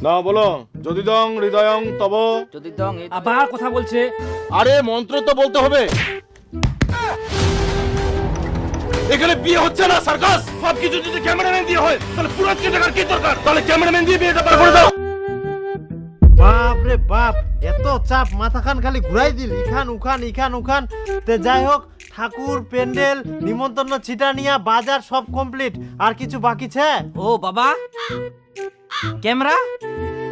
না বলো, যদি দং হৃদয়ং তব। যদি দং আবার কথা বলছে। আরে মন্ত্র তো বলতে হবে। এখানে বিয়ে হচ্ছে না সার্কাস। সবকিছু যদি ক্যামেরাম্যান দিয়ে হয় তাহলে পুরস্কে টাকার কি দরকার? তাহলে ক্যামেরাম্যান দিয়ে বিয়েটা পার করে দাও। বাপ রে বাপ, এত চাপ, মাথাখান খালি ঘুরাই দিল, ইখান উখান ইখান উখান। তে যাই হোক, ঠাকুর, প্যান্ডেল, নিমন্ত্রণ, ছিটানিয়া, বাজার সব কমপ্লিট। আর কিছু বাকি ছে? ও বাবা, ক্যামেরা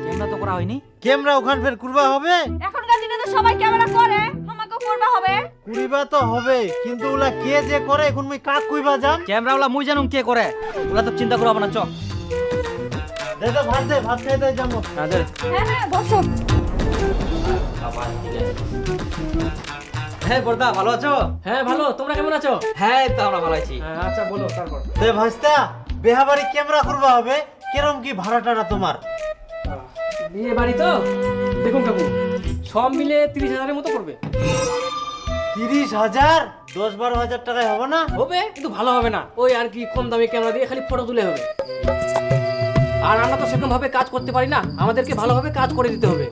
ক্যামেরা তো করা হয়নি। ক্যামেরা ওখান ফের কুরবা হবে? এখনকার দিনে তো সবাই ক্যামেরা করে, আমাকেও করবা হবে। কুড়িবা তো হবে, কিন্তু ওলা কে যে করে এখন মুই কাক কইবা যাম? ক্যামেরা ওলা মুই জানুম কে করে, ওলা তো চিন্তা করব না। চ দে তো ভাত দে, ভাত খাইতে যাবো। হ্যাঁ হ্যাঁ বসো। হ্যাঁ বর্দা, ভালো আছো? হ্যাঁ ভালো, তোমরা কেমন আছো? হ্যাঁ তো আমরা ভালো আছি। আচ্ছা বলো তারপর। দে ভাইস্তা, বেহাবাড়ি ক্যামেরা করবা হবে, কেরম কি ভাড়াটাটা তোমার? বিয়ে বাড়ি তো দেখুন কাকু, সব মিলে 30,000-এর মতো পড়বে। 30,000? 10-12,000 টাকায় হবে না? হবে, কিন্তু ভালো হবে না। ওই আর কি, কম দামে ক্যামেরা দিয়ে খালি ফটো তুলে হবে। আর আমরা তো সেরকম ভাবে কাজ করতে পারি না, আমাদেরকে ভালোভাবে কাজ করে দিতে হবে।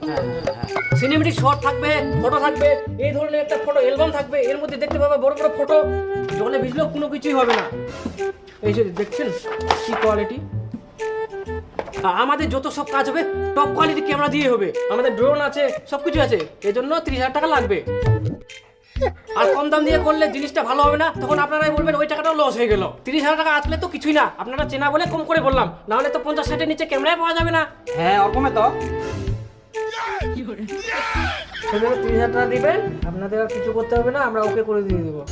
সিনেমেটিক শট থাকবে, ফটো থাকবে, এই ধরনের একটা ফটো অ্যালবাম থাকবে, এর মধ্যে দেখতে পাবে বড় বড় ফটো, জলে ভিজলেও কোনো কিছুই হবে না। এই যে দেখছেন কি কোয়ালিটি। আমাদের যত সব কাজ হবে টপ কোয়ালিটি ক্যামেরা দিয়ে হবে, আমাদের ড্রোন আছে, সবকিছু আছে, এজন্য 30,000 টাকা লাগবে। আর কম দাম দিয়ে করলে জিনিসটা ভালো হবে না, তখন আপনারাই বলবেন ওই টাকাটাও লস হয়ে গেল। 30,000 টাকা আসলে তো কিছুই না, আপনারা চেনা বলে কম করে বললাম, না হলে তো 50-60-এর নিচে ক্যামেরায় পাওয়া যাবে না। হ্যাঁ ওরকমই তো। 30,000 টাকা দিবেন, আপনাদের আর কিছু করতে হবে না, আমরা ওকে করে দিয়ে দেবো।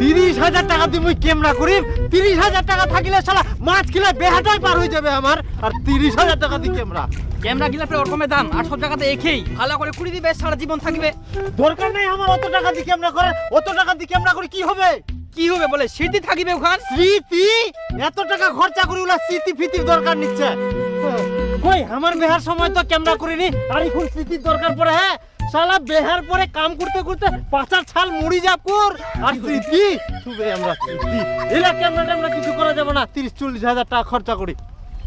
30,000 টাকা দিয়ে মুই ক্যামেরা করিম? 30,000 টাকা থাকিলে শালা মাছ কিলা বেহাটাই পার হয়ে যাবে আমার। আর 30,000 টাকা দিয়ে ক্যামেরা? ক্যামেরা গিলা পরে ওরকমের দাম, আর সব জায়গাতে একই, ভালো করে কুড়ি দিবে, সারা জীবন থাকবে। দরকার নেই আমার অত টাকা দিয়ে ক্যামেরা করার। অত টাকা দিয়ে ক্যামেরা করে কি হবে? কি হবে বলে, স্মৃতি থাকিবে ওখান। স্মৃতি? এত টাকা খরচা করি ওলা স্মৃতি ফিতির দরকার নিচ্ছে? কই আমার বেহার সময় তো ক্যামেরা করিনি, আর এখন স্মৃতির দরকার পড়ে? হ্যাঁ শালা বেহার পরে কাম করতে করতে পাচার ছাল মুড়ি যাব কর, আর স্মৃতি শুবে আমরা স্মৃতি। এলা ক্যামেরা আমরা কিছু করা যাবে না, 30-40,000 টাকা খরচা করি।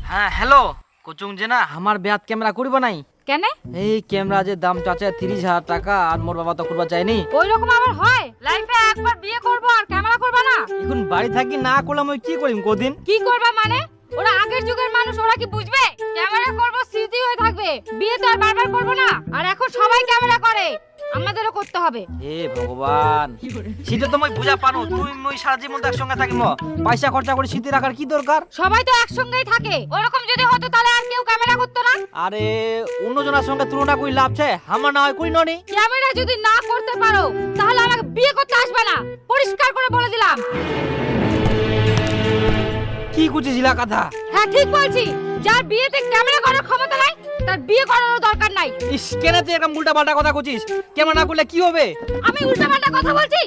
হ্যাঁ হ্যালো কোচুং যে না, আমার বেয়াত ক্যামেরা করব নাই। কেন? এই ক্যামেরা যে দাম চাচা 30,000 টাকা, আর মোর বাবা তো করবা চাইনি। ওই রকম আবার হয়? লাইফে একবার বিয়ে করব আর ক্যামেরা করবা না? এখন বাড়ি থাকি না করলাম, ওই কি করিম কদিন? কি করবা মানে? ওরা আগের যুগের মানুষ, ওরা কি বুঝবে? ক্যামেরা করব, স্মৃতি হয়ে থাকবে, বিয়ে তো আর বারবার করব না। আর এখন সবাই ক্যামেরা করে, আমাদেরও করতে হবে। এ ভগবান, সেটা তো মই বুঝা পানো, তুই মই সারা জীবন তো একসঙ্গে থাকিম, পয়সা খরচা করে স্মৃতি রাখার কি দরকার? সবাই তো একসঙ্গেই থাকে, ওরকম যদি হতো তাহলে আর কেউ ক্যামেরা করতো না। আরে অন্যজনের সঙ্গে তুলনা করি লাভ আছে? আমার না হয় করি ননি। ক্যামেরা যদি না করতে পারো তাহলে আমাকে বিয়ে করতে আসবে না, পরিষ্কার করে বলে দিলাম। কি কুচিছিলা কথা? হ্যাঁ ঠিক বলছি, যার বিয়েতে ক্যামেরা করার ক্ষমতা নাই তার বিয়ে করারও দরকার নাই। ইস, কেন তুই এরকম উল্টা পাল্টা কথা কুচিস? ক্যামেরা না করলে কি হবে? আমি উল্টাপাল্টা কথা বলছি?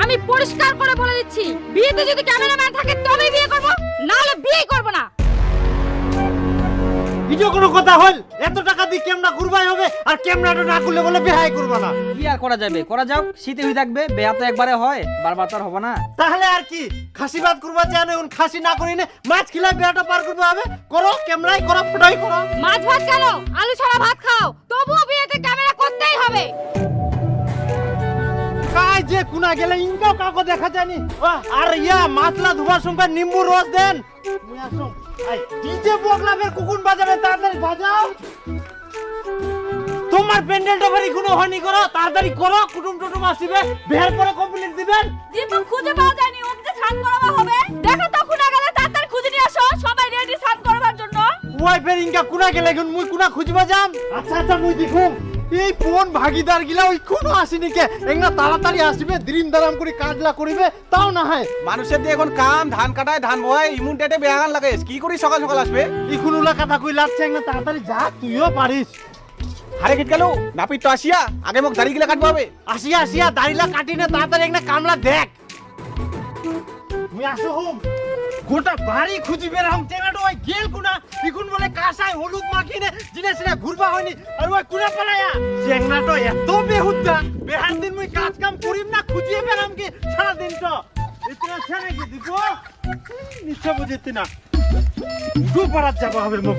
আমি পরিষ্কার করে বলে দিচ্ছি, বিয়েতে যদি ক্যামেরাম্যান থাকে তবেই বিয়ে করব, না হলে বিয়েই করব না। ভিডিও কোনো কথা হল? এত টাকা দিয়ে ক্যামেরা করবাই হবে, আর ক্যামেরাটা না করলে বলে বেহাই করবা না। কি আর করা যাবে, করা যাও, শীতে হয়ে থাকবে, বেয়া তো একবারে হয়, বারবার তো আর হবে না। তাহলে আর কি, খাসি বাদ করবা জানো, এখন খাসি না করি না, মাছ খিলাই বেহাটা পার করবে হবে। করো ক্যামেরাই করো, ফটোই করো। মাছ ভাত কেন, আলু ছাড়া ভাত খাও, তবুও বিয়েতে ক্যামেরা করতেই হবে। কাই যে কুনা গেলে ইনকাও কাকো দেখা যায়নি। আর ইয়া মাছলা ধোবার সময় নিম্বু রস দেন। মুই আসুম। আই ডিজে বগলাবের কুকুন বাজাবে, তাড়াতাড়ি বাজাও। তোমার প্যান্ডেলটা ভারি কোনো হয়নি, করো তাড়াতাড়ি করো, কুটুম টুটুম আসিবে, বের পরে কমপ্লিট দিবেন। দীপক খুঁজে পাওয়া যায়নি, ওকে যে স্নান করাবা হবে। দেখো তো কুনা গেলে তাড়াতাড়ি খুঁজে নিয়ে আসো, সবাই রেডি স্নান করবার জন্য। ওই ফের ইনকা কুনা গেলে এখন মুই কুনা খুঁজবা যাম। আচ্ছা আচ্ছা মুই দেখুম। এই কোন ভাগিদার গিলা ওই কোনো আসেনি কে, এঙ্গা তাড়াতাড়ি আসবে, দ্রিম দারাম করে কাজলা করিবে, তাও না হয়। মানুষের দিয়ে এখন কাম, ধান কাটায়, ধান বয়, ইমুন ডেটে বেহাগান লাগে, কি করি সকাল সকাল আসবে? ইখুন উলা কথা কই লাগছে, এঙ্গা তাড়াতাড়ি যা, তুইও পারিস। হারে গিট গেল নাপিত তো আসিয়া, আগে মোক দাড়ি গিলা কাটবো হবে। আসিয়া আসিয়া দাড়িলা কাটি না, তাড়াতাড়ি একটা কামলা দেখ। মুই আসো হুম। গোটা বাড়ি খুঁজি বেরাম, টেঙ্গাটো ওই গেল কুনা, ইখুন বলে কাসায় হলুদ মাখিনে জিনে সিনে ঘুরবা হয়নি, আর ওই কুনা পালায়া। টেঙ্গাটো এত বেহুদ্দা, বেহার দিন মুই কাজ কাম করিম না, খুঁজিয়ে বেরাম কি সারা দিন তো। ইতনা ছেড়ে কি দিব? নিশ্চয় বুঝিতে না। উডো পাড়াত যাবা হবে মুখ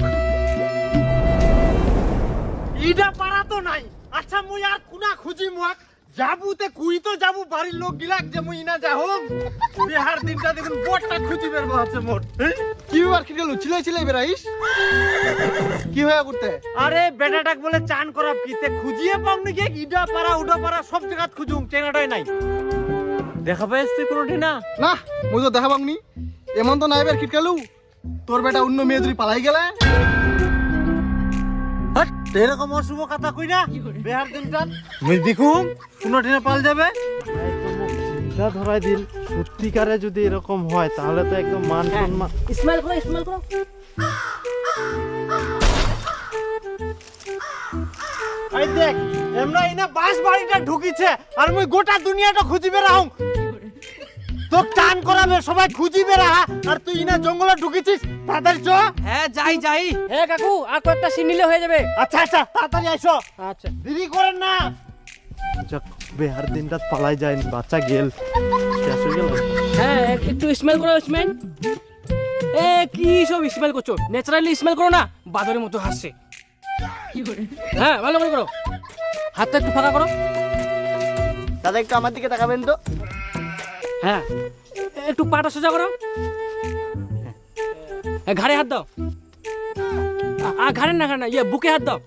ইডা পাড়া তো নাই আচ্ছা মুই আর কুনা খুঁজি মুয়াক যাবুতে কুই তো যাবু বাড়ির লোক গিলাক যে মুই না যাহম বিহার দিনটা দেখুন বড়টা খুঁজি বেরবো আছে মোট কি আর কি গেল চিলাই চিলাই বেরাইস কি হয়ে করতে আরে বেটাটাক বলে চান করাব কিতে খুঁজিয়ে পাও নাকি ইডা পাড়া উডা পাড়া সব জায়গা খুঁজুম চেনাটাই নাই দেখা পাইস তুই কোনোটি না না মুই তো দেখা পাওনি এমন তো নাই বের কিটকালু তোর বেটা অন্য মেয়ে যদি পালাই গেলে হট এরকম অশুভ কথা কই না বিহার দিনটা মুই দেখুম কোনোটি না পাল যাবে চিন্তা ধরাই দিল সত্যিকারে যদি এরকম হয় তাহলে তো একদম মান সম্মান স্মাইল করো স্মাইল করো এই দেখ এমরা ইনা বাস বাড়িটা ঢুকিছে আর মুই গোটা দুনিয়াটা খুঁজি বেরাও তো টান করাবে সবাই খুঁজি বেরা আর তুই ইনা জঙ্গলে ঢুকিছিস তাদের চ হ্যাঁ যাই যাই। হ্যাঁ কাকু আর কয়েকটা সিন নিলে হয়ে যাবে। আচ্ছা আচ্ছা তাড়াতাড়ি আইসো আচ্ছা দেরি করেন না যাক বিহার দিনটা পালাই যায় বাচ্চা গেল শেষ হয়ে গেল হ্যাঁ একটু স্মেল করো স্মেল এ কি সব স্মেল করছো ন্যাচারালি স্মেল করো না বাদরের মতো হাসছে হ্যাঁ ভালো করে করো হাতটা একটু ফাঁকা করো দাদা একটু আমার দিকে তাকাবেন তো হ্যাঁ একটু পাটা সোজা করো ঘাড়ে হাত দাও ঘাড়ে না ঘাড়ে না ইয়ে বুকে হাত দাও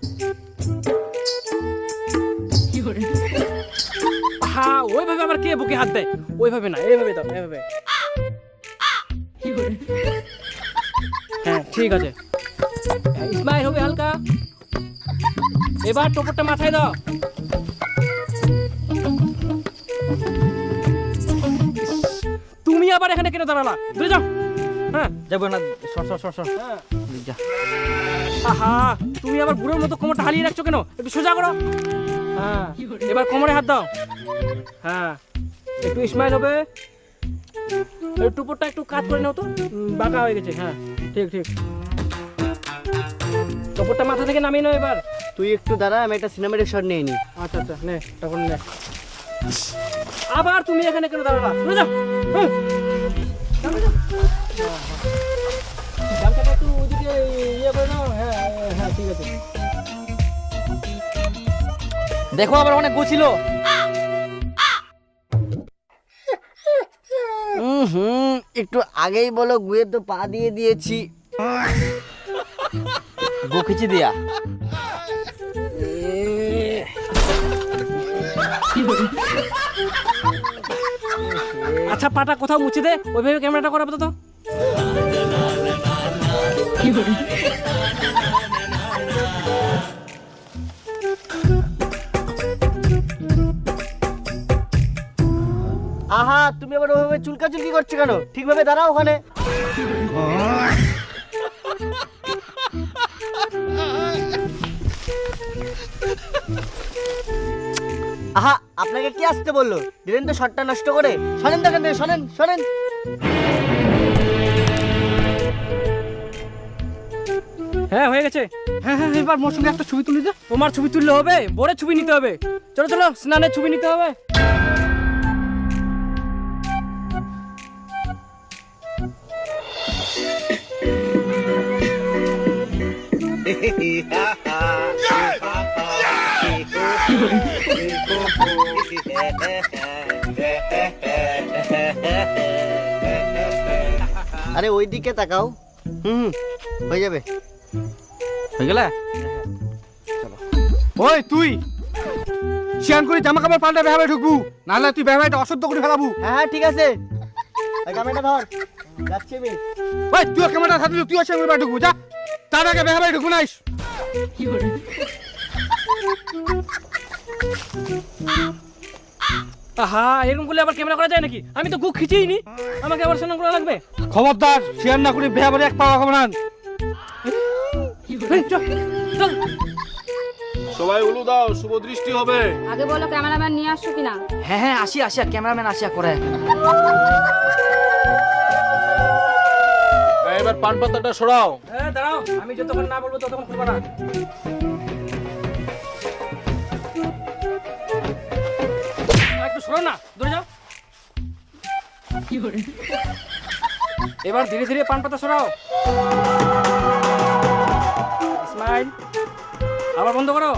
হ্যাঁ ওইভাবে আবার কে বুকে হাত দেয় ওইভাবে না এইভাবে দাও এইভাবে হ্যাঁ ঠিক আছে স্মাইল হবে হালকা এবার টোপরটা মাথায় দাও তুমি আবার এখানে কেন দাঁড়ালা দূরে যাও হ্যাঁ যাবো না, সর সর সর সর। যা। আহা তুমি আবার বুড়োর মতো কোমরটা হালিয়ে রাখছো কেন একটু সোজা করো হ্যাঁ এবার কোমরে হাত দাও হ্যাঁ একটু স্মাইল হবে টুপোরটা একটু কাজ করে নাও তো বাঁকা হয়ে গেছে হ্যাঁ ঠিক ঠিক টুপোরটা মাথা থেকে নামিয়ে নাও এবার তুই একটু দাঁড়া আমি একটা সিনেমাটিক শট নিয়ে নি আচ্ছা আচ্ছা নে তখন নে আবার তুমি এখানে কেন দাঁড়ালা শুনে যাও গামছাটা একটু ওইদিকে ইয়ে করে নাও হ্যাঁ হ্যাঁ ঠিক আছে দেখো আবার অনেক গুছিল। একটু আগেই বলো গুয়ের তো পা দিয়ে দিয়েছি গো খিচি দিয়া। আচ্ছা পাটা কোথাও মুছে দে ওইভাবে ক্যামেরাটা করাবো তো আহা তুমি আবার ওইভাবে চুলকাচুলকি করছো কেন ঠিকভাবে দাঁড়াও ওখানে আহা আপনাকে কি আসতে বললো দিলেন তো শটটা নষ্ট করে শোনেন দেখেন শোনেন শোনেন হ্যাঁ হয়ে গেছে হ্যাঁ হ্যাঁ এবার মোর সঙ্গে একটা ছবি তুলি যা তোমার ছবি তুললে হবে বড় ছবি নিতে হবে চলো চলো স্নানের ছবি নিতে হবে আরে ওই দিকে তাকাও হয়ে যাবে হয়ে গেলে ওই তুই শিয়ান করে জামা কাপড় পাল্টা বেহাবে ঢুকবু নাহলে তুই বেহাবাইটা অশুদ্ধ করে ফেলাবু হ্যাঁ হ্যাঁ ঠিক আছে ক্যামেরাটা ধর যাচ্ছি আমি ওই তুই ক্যামেরা থাকলে তুই সঙ্গে বেহাবে ঢুকবু যা তার আগে বেহাবাই ঢুকবু নাইস আহা এরকম করলে আবার ক্যামেরা করা যায় নাকি আমি তো গুক খিচেই নি আমাকে আবার স্নান করা লাগবে খবরদার শিয়ান না করে বেহাবারে এক পাওয়া খবর আন এই, চল চল সবাই উলু দাও শুভ দৃষ্টি হবে। আগে বলো ক্যামেরাম্যান নিয়ে আসছো কিনা। হ্যাঁ হ্যাঁ আসিয়া আসিয়া ক্যামেরাম্যান আসিয়া করে। এবার পান পাতাটা সরাও। হ্যাঁ দাঁড়াও আমি যতক্ষণ না বলবো ততক্ষণ করবো না একটু সরো না দূরে যাও এবার ধীরে ধীরে পান পাতা সরাও স্মাইল, আবার বন্ধ করো।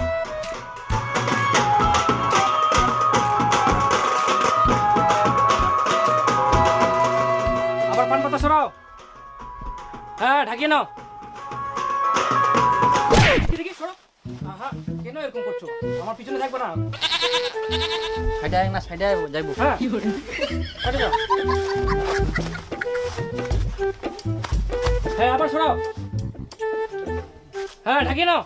আবার পান পাতা সরাও। হ্যাঁ, ঢাকিয়ে নাও। দেখি সরো। আহা, কেন এরকম করছো? আমার পিছনে থাকবে না। সাইডে আয় না, সাইডে আয়, যাইবো। হ্যাঁ, কাটে যাও। হ্যাঁ, আবার সরাও। হ্যাঁ, ঢাকিয়ে নাও।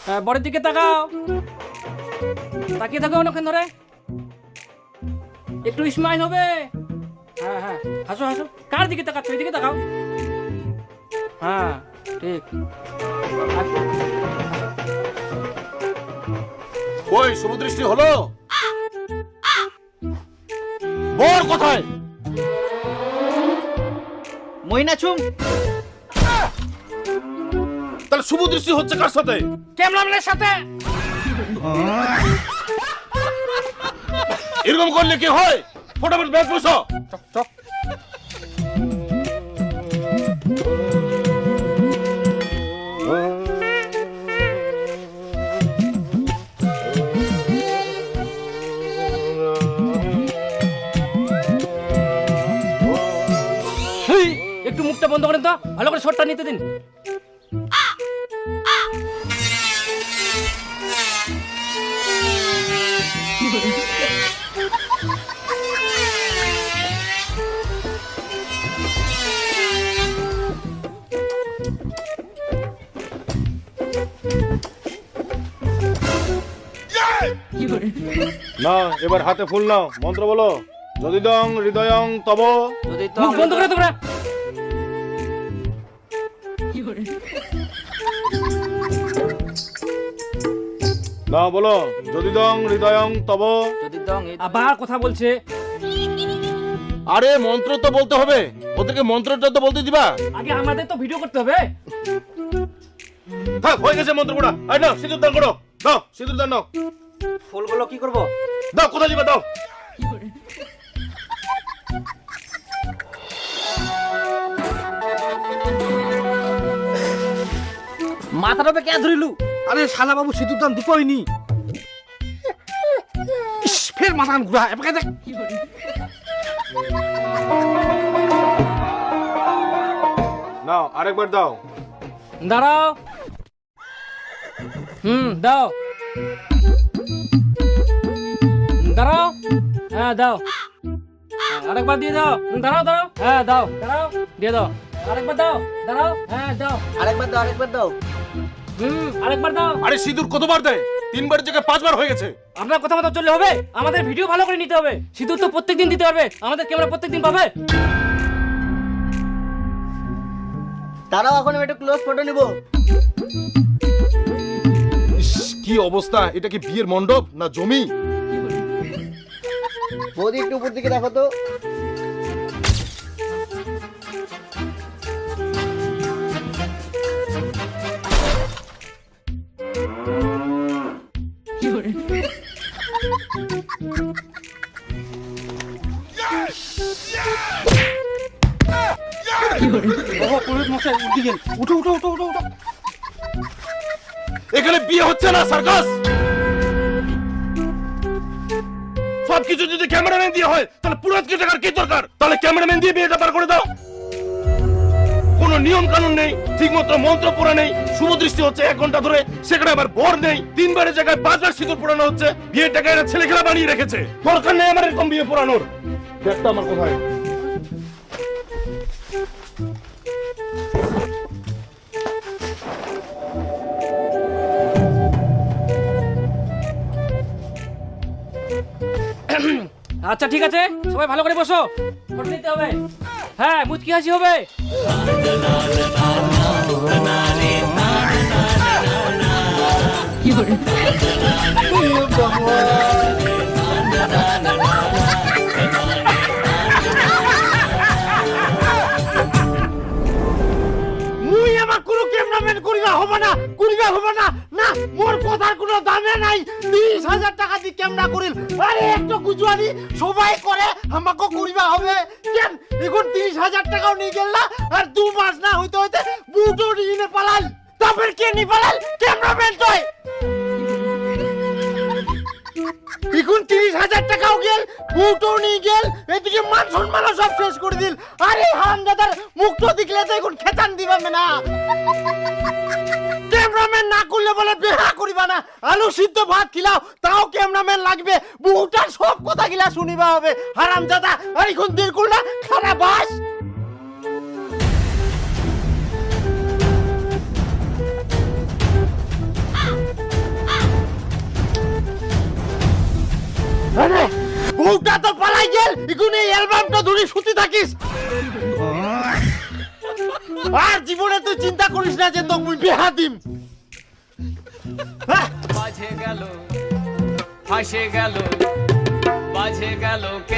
হ্যাঁ, বড়ের দিকে তাকাও। তাকিয়ে থাকো অনেকক্ষণ ধরে। একটু স্মাইল হবে। হ্যাঁ হ্যাঁ, হাসো হাসো। কার দিকে তাকাচ্ছ? এদিকে তাকাও। হ্যাঁ, ঠিক। ওই শুভদৃষ্টি হলো? বর কোথায়? মইনাছুম, তাহলে শুভদৃষ্টি হচ্ছে কার সাথে? ক্যামেরাম্যানের সাথে। এরকম করলে কি হয়? ফটাফট ব্যাগ বসো। হেই, একটু মুখটা বন্ধ করেন তো, ভালো করে শটটা নিতে দিন। না, এবার হাতে ফুল নাও, মন্ত্র বলো। যদিদং হৃদয়ং তব। যদি তো মুখ বন্ধ করে তোমরা। না বলো, যদিদং হৃদয়ং তব। যদি দং আবার কথা বলছে। আরে মন্ত্র তো বলতে হবে, ওদেরকে মন্ত্রটা তো বলতে দিবা। আগে আমাদের তো ভিডিও করতে হবে। থাক, হয়ে গেছে মন্ত্র পড়া। আই নাও, সিঁদুর দান করো। দাও, সিঁদুর দান নাও। ফুলগুলো কি করব? দাও, কোথায় দিবা দাও। মাথার উপরে কে ধরিলু? আরে শালা বাবু সিঁদুর দান দিবইনি। ইস, ফের মাথা ঘুরা এবারে দেখ। নাও, আরেকবার দাও। দাঁড়াও। দাও। দাঁড়াও। হ্যাঁ, দাও। আরেকবার দিয়ে দাও। দাঁড়াও দাঁড়াও। হ্যাঁ, দাও। দাঁড়াও, দিয়ে দাও। আরেকবার দাও। দাঁড়াও। হ্যাঁ, দাও। আরেকবার দাও, আরেকবার দাও। আরেকবার দাও। আরে সিঁদুর কতবার দেয়? 3 বারের জায়গায় 5 বার হয়ে গেছে। আপনার কথা মতো চললে হবে? আমাদের ভিডিও ভালো করে নিতে হবে। সিঁদুর তো প্রত্যেকদিন দিতে হবে। আমাদের ক্যামেরা প্রত্যেকদিন পাবে। দাঁড়াও, এখন আমি একটা ক্লোজ ফটো নিব। ইস, কি অবস্থা! এটা কি বিয়ের মণ্ডপ না জমি? বৌদি একটু উপর দিকে দেখো তো। ওহো, পুরোহিত মশাই উঠে গেল। উঠো উঠো উঠো উঠো উঠো। এখানে বিয়ে হচ্ছে না, সার্কাস। সবকিছু যদি ক্যামেরাম্যান দিয়ে হয়, তাহলে পুরোহিতকে টাকার কি দরকার? তাহলে ক্যামেরাম্যান দিয়ে বিয়েটা পার করে দাও। কোনো নিয়ম কানুন নেই, ঠিক মতো মন্ত্র পড়া নেই। শুভদৃষ্টি হচ্ছে 1 ঘন্টা ধরে, সেখানে আবার বর নেই। 3 বারের জায়গায় 5 বার সিঁদুর পড়ানো হচ্ছে। বিয়ের টাকা এরা ছেলে খেলা বানিয়ে রেখেছে। দরকার নেই আমার এরকম বিয়ে পড়ানোর। দেখতে আমার কোথায়। আচ্ছা, ঠিক আছে, সবাই ভালো করে বসো। ফটো নিতে হবে। হ্যাঁ, মুচকি হাসি হবে। মুই আমার কোনো ক্যামেরাম্যান করিবা হবে না, করিবা হবে না। না, মোর কথার কোনো দামে নাই। 30,000 টাকা দিয়ে ক্যামেরা করিল। আরে একটু গুজুয়ানি সবাই করে, আমাকে করিবা হবে। কেন এখন 30,000 টাকাও নিয়ে গেল না আর 2 মাস না হইতে হইতে বুটো নিয়ে পালাল তারপর কে নি পালাল ক্যামেরাম্যান তুই এখন 30,000 টাকাও গেল বুটো নিয়ে গেল এদিকে মান সম্মান সব শেষ করে দিল আরে হারামজাদার মুখটো দেখলে তো এখন খেতান দিবাবে না ক্যামেরাম্যান না করলে বলে বিয়া করিবা না আলু সিদ্ধ ভাত খিলাও তাও ক্যামেরাম্যান লাগবে বুটার সব কথা গিলা শুনিবা হবে হারামজাদা আর এখন দের করলা খারাপ বাস আরে বুটা তো পালাই গেল এখন এই অ্যালবামটা ধরে শুতে থাকিস আর জীবনে তুই চিন্তা করিস না যে তোকে বিয়া দিম বাজে গেল ফাঁসে গেল বাজে গেল কে